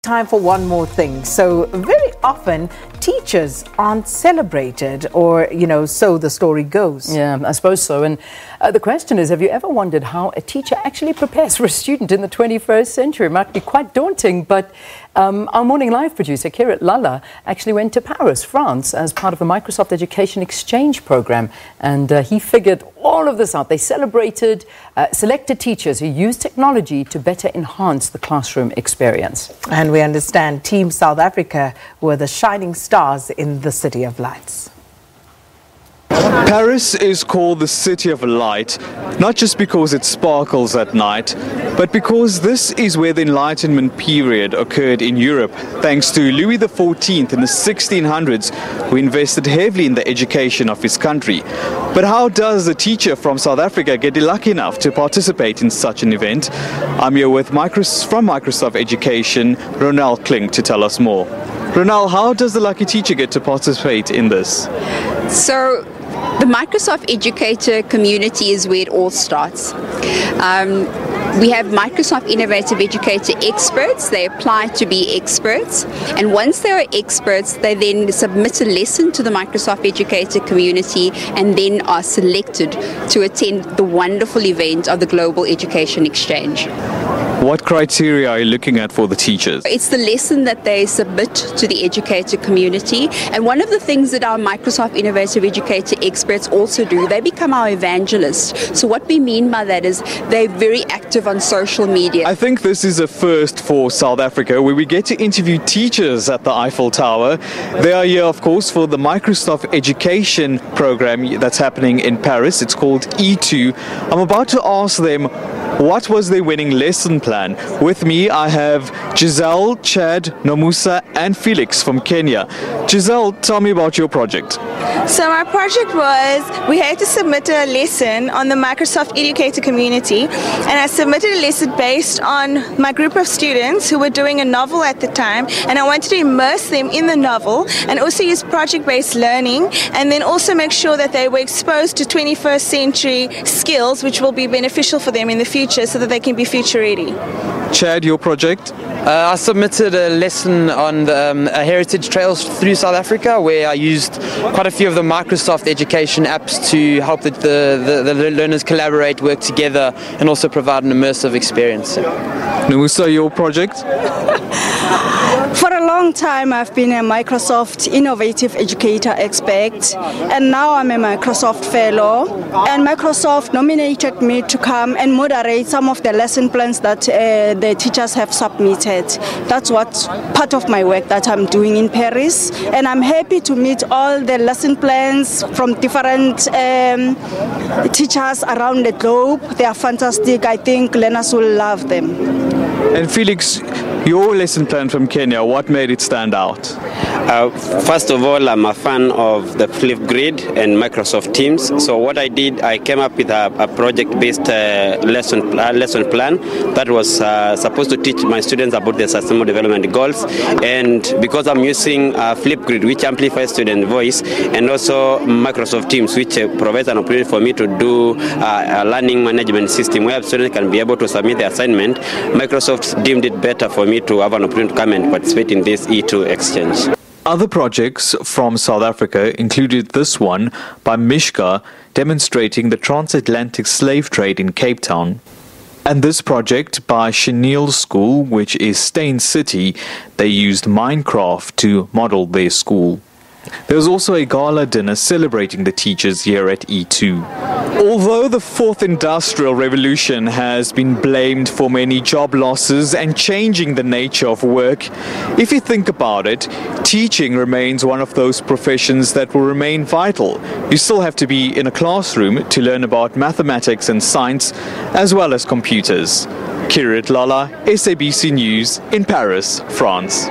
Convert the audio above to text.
Time for one more thing. So very often teachers aren't celebrated, or so the story goes. Yeah, I suppose so. And the question is, have you ever wondered how a teacher actually prepares for a student in the 21st century? It might be quite daunting, but our Morning Live producer, Kirat Lalla, actually went to Paris, France, as part of a Microsoft Education Exchange program. And he figured all of this out. They celebrated selected teachers who used technology to better enhance the classroom experience. And we understand Team South Africa were the shining stars in the City of Lights. Paris is called the City of Light, not just because it sparkles at night, but because this is where the Enlightenment period occurred in Europe, thanks to Louis XIV in the 1600s, who invested heavily in the education of his country. But how does a teacher from South Africa get lucky enough to participate in such an event? I'm here with from Microsoft Education, Ronald Klink, to tell us more. Ronald, how does the lucky teacher get to participate in this? So, the Microsoft Educator community is where it all starts. We have Microsoft Innovative Educator experts. They apply to be experts, and once they are experts, they then submit a lesson to the Microsoft Educator community and then are selected to attend the wonderful event of the Global Education Exchange. What criteria are you looking at for the teachers? It's the lesson that they submit to the educator community, and one of the things that our Microsoft Innovative Educator experts also do, they become our evangelists. So what we mean by that is they're very active on social media. I think this is a first for South Africa, where we get to interview teachers at the Eiffel Tower. They are here, of course, for the Microsoft Education program that's happening in Paris. It's called E2. I'm about to ask them, what was their winning lesson plan? With me, I have Giselle, Chad, Nomusa, and Felix from Kenya. Giselle, tell me about your project. So my project was, we had to submit a lesson on the Microsoft Educator community, and I submitted a lesson based on my group of students who were doing a novel at the time, and I wanted to immerse them in the novel and also use project-based learning, and then also make sure that they were exposed to 21st century skills which will be beneficial for them in the future so that they can be future ready. Chad, your project? I submitted a lesson on the heritage trails through South Africa, where I used quite a few of the Microsoft Education apps to help the learners collaborate, work together, and also provide an immersive experience. Nomusa, your project? For a long time, I've been a Microsoft Innovative Educator expert, and now I'm a Microsoft Fellow. And Microsoft nominated me to come and moderate some of the lesson plans that the teachers have submitted. That's what part of my work that I'm doing in Paris, and I'm happy to meet all the lesson plans from different teachers around the globe. They are fantastic. I think learners will love them. And Felix, your lesson plan from Kenya, what made it stand out? First of all, I'm a fan of the Flipgrid and Microsoft Teams. So what I did, I came up with a project-based lesson plan that was supposed to teach my students about the Sustainable Development Goals. And because I'm using Flipgrid, which amplifies student voice, and also Microsoft Teams, which provides an opportunity for me to do a learning management system where students can be able to submit their assignment, Microsoft deemed it better for me to have an opportunity to come and participate in this E2 exchange. Other projects from South Africa included this one by Mishka, demonstrating the transatlantic slave trade in Cape Town. And this project by Chenille School, which is Stain City. They used Minecraft to model their school. There was also a gala dinner celebrating the teachers here at E2. Although the fourth industrial revolution has been blamed for many job losses and changing the nature of work, if you think about it, teaching remains one of those professions that will remain vital. You still have to be in a classroom to learn about mathematics and science, as well as computers. Kirat Lalla, SABC News in Paris, France.